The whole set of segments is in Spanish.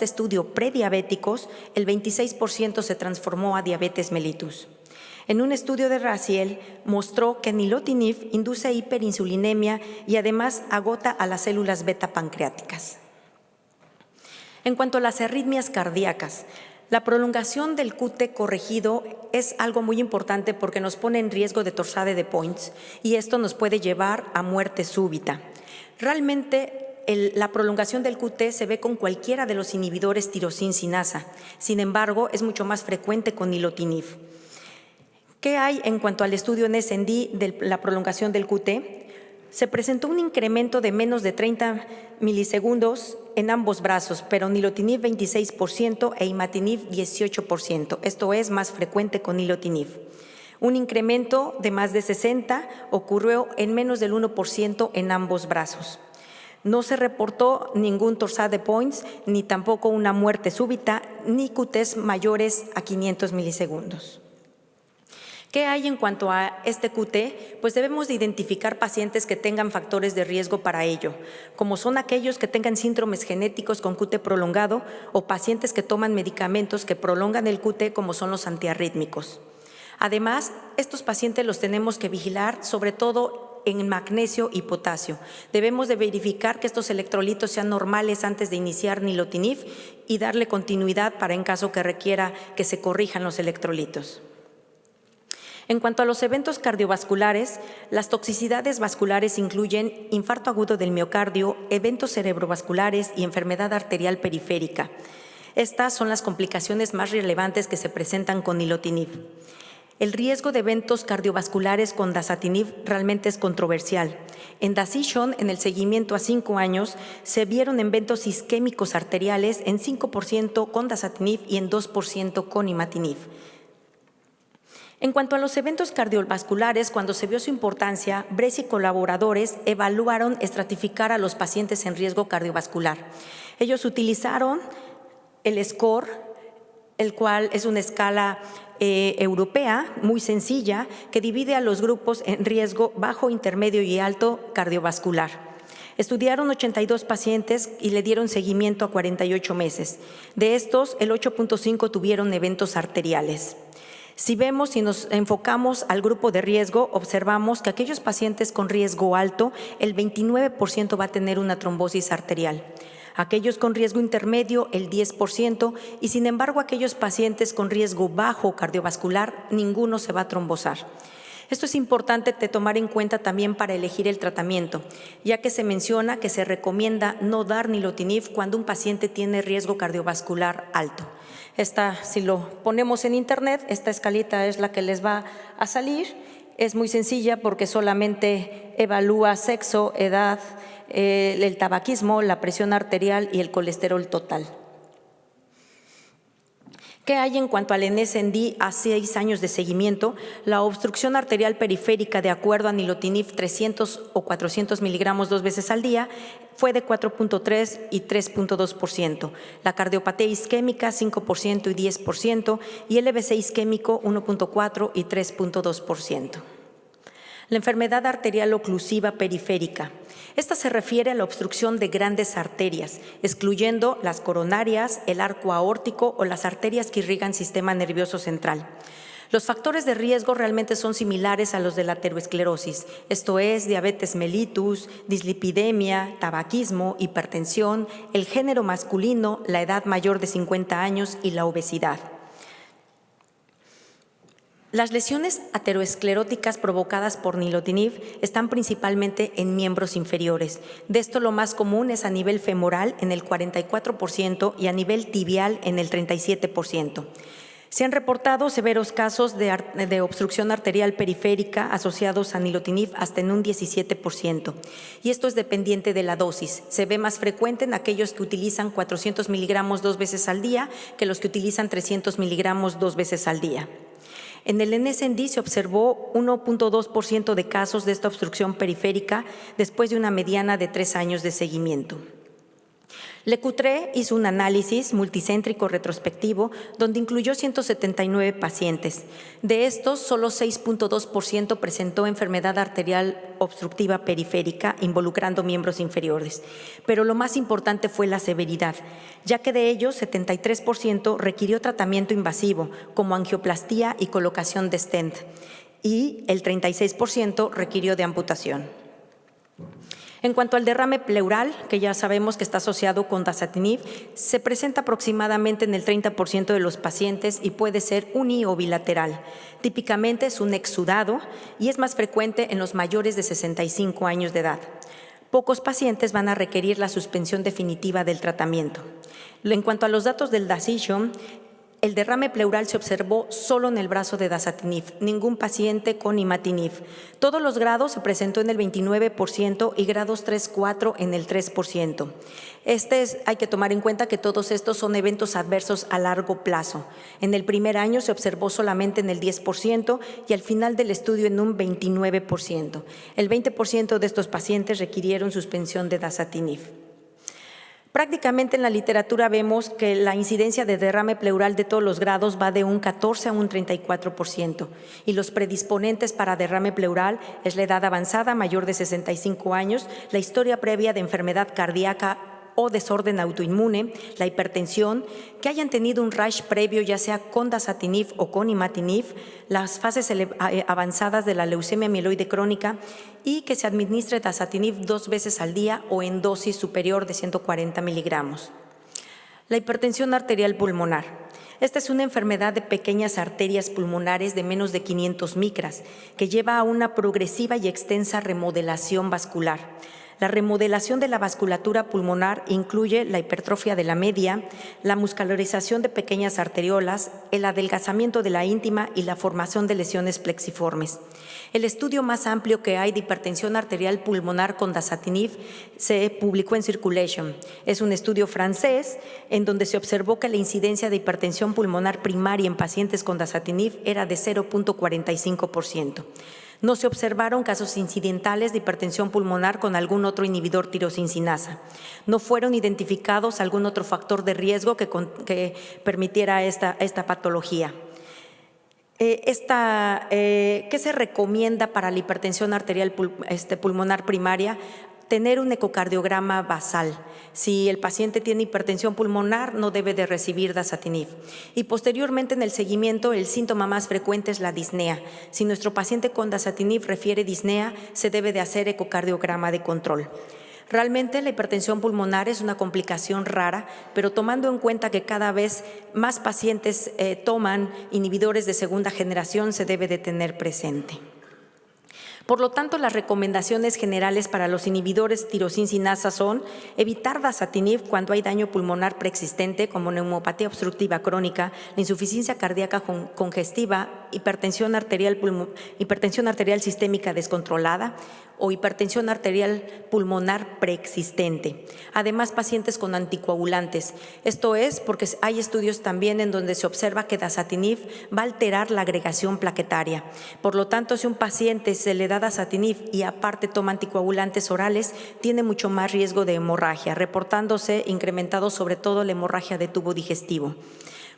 estudio prediabéticos, el 26% se transformó a diabetes mellitus. En un estudio de Raziel mostró que nilotinib induce hiperinsulinemia y además agota a las células beta pancreáticas. En cuanto a las arritmias cardíacas, la prolongación del QT corregido es algo muy importante porque nos pone en riesgo de torsade de Points y esto nos puede llevar a muerte súbita. Realmente la prolongación del QT se ve con cualquiera de los inhibidores tirosincinasa, sin embargo es mucho más frecuente con nilotinib. ¿Qué hay en cuanto al estudio en SND de la prolongación del QT? Se presentó un incremento de menos de 30 milisegundos en ambos brazos, pero nilotinib 26% e imatinib 18%. Esto es más frecuente con nilotinib. Un incremento de más de 60 ocurrió en menos del 1% en ambos brazos. No se reportó ningún torsade de Points, ni tampoco una muerte súbita, ni QTs mayores a 500 milisegundos. ¿Qué hay en cuanto a este QT? Pues debemos de identificar pacientes que tengan factores de riesgo para ello, como son aquellos que tengan síndromes genéticos con QT prolongado o pacientes que toman medicamentos que prolongan el QT como son los antiarrítmicos. Además, estos pacientes los tenemos que vigilar sobre todo en magnesio y potasio. Debemos de verificar que estos electrolitos sean normales antes de iniciar nilotinib y darle continuidad para en caso que requiera que se corrijan los electrolitos. En cuanto a los eventos cardiovasculares, las toxicidades vasculares incluyen infarto agudo del miocardio, eventos cerebrovasculares y enfermedad arterial periférica. Estas son las complicaciones más relevantes que se presentan con nilotinib. El riesgo de eventos cardiovasculares con dasatinib realmente es controversial. En DACISION, en el seguimiento a 5 años, se vieron eventos isquémicos arteriales en 5% con dasatinib y en 2% con imatinib. En cuanto a los eventos cardiovasculares, cuando se vio su importancia, Bresci y colaboradores evaluaron estratificar a los pacientes en riesgo cardiovascular. Ellos utilizaron el SCORE, el cual es una escala europea muy sencilla que divide a los grupos en riesgo bajo, intermedio y alto cardiovascular. Estudiaron 82 pacientes y le dieron seguimiento a 48 meses. De estos, el 8.5 tuvieron eventos arteriales. Si vemos y nos enfocamos al grupo de riesgo, observamos que aquellos pacientes con riesgo alto, el 29% va a tener una trombosis arterial. Aquellos con riesgo intermedio, el 10%, y sin embargo aquellos pacientes con riesgo bajo cardiovascular, ninguno se va a trombosar. Esto es importante de tomar en cuenta también para elegir el tratamiento, ya que se menciona que se recomienda no dar nilotinib cuando un paciente tiene riesgo cardiovascular alto. Si lo ponemos en internet, esta escalita es la que les va a salir. Es muy sencilla porque solamente evalúa sexo, edad, el tabaquismo, la presión arterial y el colesterol total. ¿Qué hay en cuanto al NSND a 6 años de seguimiento? La obstrucción arterial periférica, de acuerdo a nilotinib 300 o 400 miligramos 2 veces al día, fue de 4.3 y 3.2%. La cardiopatía isquémica 5% y 10% y el LVC isquémico 1.4 y 3.2%. La enfermedad arterial oclusiva periférica. Esta se refiere a la obstrucción de grandes arterias, excluyendo las coronarias, el arco aórtico o las arterias que irrigan sistema nervioso central. Los factores de riesgo realmente son similares a los de la aterosclerosis, esto es, diabetes mellitus, dislipidemia, tabaquismo, hipertensión, el género masculino, la edad mayor de 50 años y la obesidad. Las lesiones ateroscleróticas provocadas por nilotinib están principalmente en miembros inferiores. De esto lo más común es a nivel femoral en el 44% y a nivel tibial en el 37%. Se han reportado severos casos de obstrucción arterial periférica asociados a nilotinib hasta en un 17%. Y esto es dependiente de la dosis. Se ve más frecuente en aquellos que utilizan 400 miligramos 2 veces al día que los que utilizan 300 miligramos 2 veces al día. En el NSND se observó 1.2% de casos de esta obstrucción periférica después de una mediana de 3 años de seguimiento. Lecutré hizo un análisis multicéntrico retrospectivo donde incluyó 179 pacientes. De estos, solo 6.2% presentó enfermedad arterial obstructiva periférica involucrando miembros inferiores. Pero lo más importante fue la severidad, ya que de ellos 73% requirió tratamiento invasivo como angioplastía y colocación de stent y el 36% requirió de amputación. En cuanto al derrame pleural, que ya sabemos que está asociado con dasatinib, se presenta aproximadamente en el 30% de los pacientes y puede ser uni o bilateral. Típicamente es un exudado y es más frecuente en los mayores de 65 años de edad. Pocos pacientes van a requerir la suspensión definitiva del tratamiento. En cuanto a los datos del Dasition, el derrame pleural se observó solo en el brazo de dasatinib, ningún paciente con imatinib. Todos los grados se presentó en el 29% y grados 3-4 en el 3%. Hay que tomar en cuenta que todos estos son eventos adversos a largo plazo. En el primer año se observó solamente en el 10% y al final del estudio en un 29%. El 20% de estos pacientes requirieron suspensión de dasatinib. Prácticamente en la literatura vemos que la incidencia de derrame pleural de todos los grados va de un 14 a un 34% y los predisponentes para derrame pleural es la edad avanzada mayor de 65 años, la historia previa de enfermedad cardíaca o desorden autoinmune, la hipertensión, que hayan tenido un rash previo ya sea con dasatinib o con imatinib, las fases avanzadas de la leucemia mieloide crónica y que se administre dasatinib 2 veces al día o en dosis superior de 140 miligramos. La hipertensión arterial pulmonar. Esta es una enfermedad de pequeñas arterias pulmonares de menos de 500 micras que lleva a una progresiva y extensa remodelación vascular. La remodelación de la vasculatura pulmonar incluye la hipertrofia de la media, la muscularización de pequeñas arteriolas, el adelgazamiento de la íntima y la formación de lesiones plexiformes. El estudio más amplio que hay de hipertensión arterial pulmonar con dasatinib se publicó en Circulation. Es un estudio francés en donde se observó que la incidencia de hipertensión pulmonar primaria en pacientes con dasatinib era de 0.45%. No se observaron casos incidentales de hipertensión pulmonar con algún otro inhibidor tirosincinasa. No fueron identificados algún otro factor de riesgo que permitiera esta patología. ¿Qué se recomienda para la hipertensión arterial pulmonar primaria? Tener un ecocardiograma basal. Si el paciente tiene hipertensión pulmonar, no debe de recibir dasatinib. Y posteriormente en el seguimiento, el síntoma más frecuente es la disnea. Si nuestro paciente con dasatinib refiere disnea, se debe de hacer ecocardiograma de control. Realmente la hipertensión pulmonar es una complicación rara, pero tomando en cuenta que cada vez más pacientes toman inhibidores de segunda generación, se debe de tener presente. Por lo tanto, las recomendaciones generales para los inhibidores tirosincinasa son evitar dasatinib cuando hay daño pulmonar preexistente como neumopatía obstructiva crónica, la insuficiencia cardíaca congestiva, hipertensión arterial sistémica descontrolada o hipertensión arterial pulmonar preexistente. Además, pacientes con anticoagulantes. Esto es porque hay estudios también en donde se observa que dasatinib va a alterar la agregación plaquetaria. Por lo tanto, si un paciente se le da dasatinib y aparte toma anticoagulantes orales, tiene mucho más riesgo de hemorragia, reportándose incrementado sobre todo la hemorragia de tubo digestivo.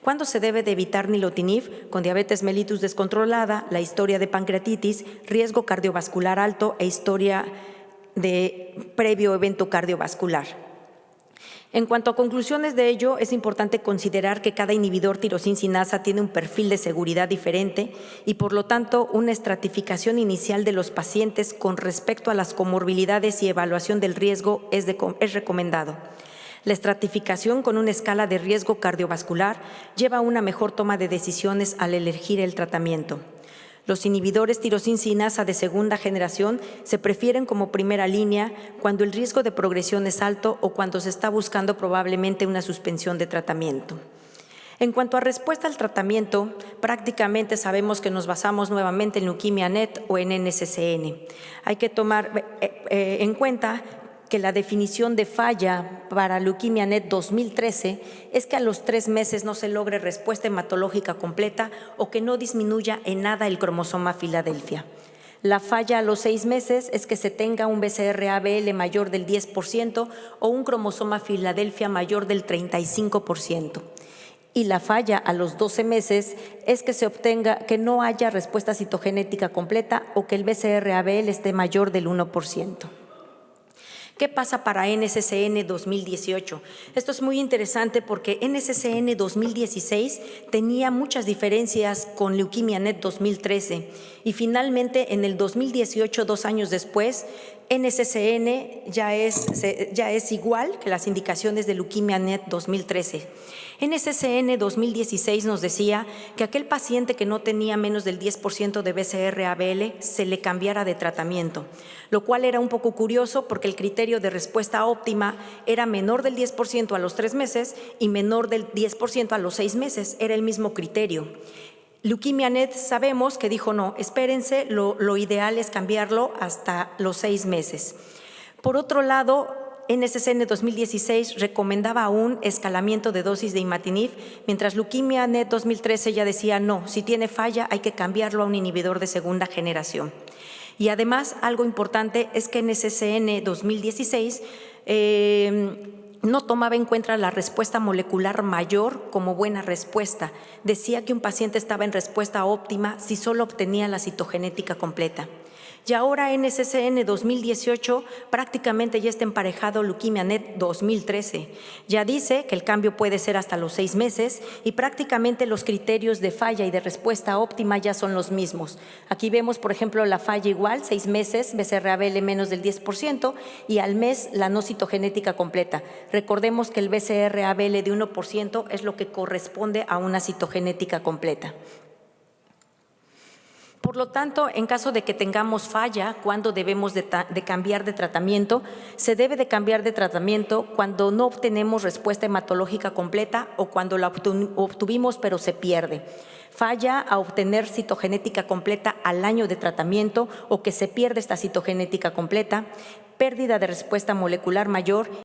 ¿Cuándo se debe de evitar nilotinib? Con diabetes mellitus descontrolada, la historia de pancreatitis, riesgo cardiovascular alto e historia de previo evento cardiovascular. En cuanto a conclusiones de ello, es importante considerar que cada inhibidor tirosincinasa tiene un perfil de seguridad diferente y, por lo tanto, una estratificación inicial de los pacientes con respecto a las comorbilidades y evaluación del riesgo es recomendado. La estratificación con una escala de riesgo cardiovascular lleva a una mejor toma de decisiones al elegir el tratamiento. Los inhibidores tirosincinasa de segunda generación se prefieren como primera línea cuando el riesgo de progresión es alto o cuando se está buscando probablemente una suspensión de tratamiento. En cuanto a respuesta al tratamiento, prácticamente sabemos que nos basamos nuevamente en leuquimia NET o en NSCN. Hay que tomar en cuenta que la definición de falla para leuquimia NET 2013 es que a los 3 meses no se logre respuesta hematológica completa o que no disminuya en nada el cromosoma Filadelfia. La falla a los 6 meses es que se tenga un BCR-ABL mayor del 10% o un cromosoma Filadelfia mayor del 35%. Y la falla a los 12 meses es que se obtenga que no haya respuesta citogenética completa o que el BCR-ABL esté mayor del 1%. ¿Qué pasa para NSCN 2018? Esto es muy interesante porque NSCN 2016 tenía muchas diferencias con LeukemiaNet 2013 y finalmente en el 2018, 2 años después, NSCN ya es igual que las indicaciones de LeukemiaNet 2013. NSCN 2016 nos decía que aquel paciente que no tenía menos del 10% de BCR-ABL se le cambiara de tratamiento, lo cual era un poco curioso porque el criterio de respuesta óptima era menor del 10% a los 3 meses y menor del 10% a los 6 meses, era el mismo criterio. LeukemiaNet sabemos que dijo no, espérense, lo ideal es cambiarlo hasta los 6 meses. Por otro lado, NSCN 2016 recomendaba un escalamiento de dosis de imatinib, mientras LeukemiaNet 2013 ya decía no, si tiene falla hay que cambiarlo a un inhibidor de segunda generación. Y además, algo importante es que NSCN 2016 no tomaba en cuenta la respuesta molecular mayor como buena respuesta. Decía que un paciente estaba en respuesta óptima si solo obtenía la citogenética completa. Y ahora NSCN 2018 prácticamente ya está emparejado LeukemiaNet 2013. Ya dice que el cambio puede ser hasta los 6 meses y prácticamente los criterios de falla y de respuesta óptima ya son los mismos. Aquí vemos, por ejemplo, la falla igual, 6 meses, BCR-ABL menos del 10% y al mes la no citogenética completa. Recordemos que el BCR-ABL de 1% es lo que corresponde a una citogenética completa. Por lo tanto, en caso de que tengamos falla, ¿cuándo debemos de cambiar de tratamiento? Se debe de cambiar de tratamiento cuando no obtenemos respuesta hematológica completa o cuando la obtuvimos pero se pierde. Falla a obtener citogenética completa al año de tratamiento o que se pierde esta citogenética completa, pérdida de respuesta molecular mayor